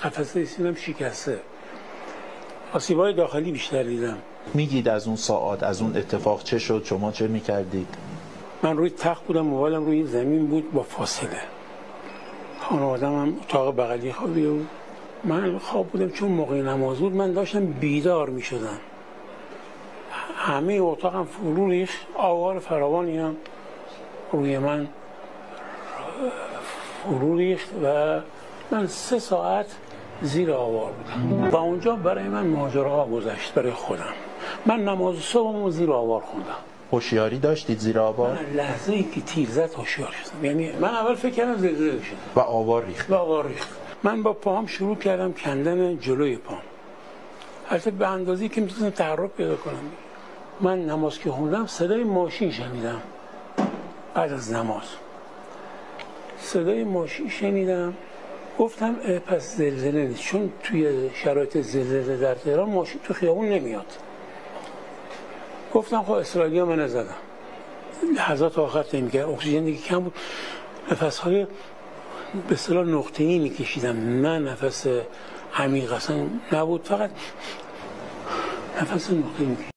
قفسه سینم شکسته، آسیب‌های داخلی بیشتر دیدم. میگید از اون ساعات، از اون اتفاق چه شد؟ شما چه میکردید؟ من روی تخت بودم، موبایلم روی زمین بود با فاصله. خانواده‌م هم اتاق بغلی خوابیده بود. من خواب بودم چون موقع نماز بود، من داشتم بیدار می شدم. همه اتاقم فرو ریخت، آوار فراوانی هم روی من فرو ریخت و من 3 ساعت زیر آوار بودم و اونجا برای من ماجراها گذشت برای خودم. من نماز صبحم زیر آوار خوندم. هوشیاری داشتید زیر آوار؟ من لحظه ای که تیر زد هوشیار شدم. یعنی من اول فکر کردم زلزله شد و آوار ریخت. من با پاهم شروع کردم کندن جلوی پام، البته به اندازه‌ای که میتونستم تحرک پیدا کنم. من نماز که خوندم صدای ماشین شنیدم. بعد از نماز صدای ماشین شنیدم، گفتم پس زلزله نیست، چون توی شرایط زلزله در تهران ماشین تو خیابون نمیاد. گفتم خب اسرائیلی ها من زدم. لحظات آخر تعیین کرد، اکسیژن دیگه کم بود، نفس‌های به اصطلاح نقطه‌ای میکشیدم، نه نفس عمیق اصلا نبود، فقط نفس نقطه‌ای میکشیدم.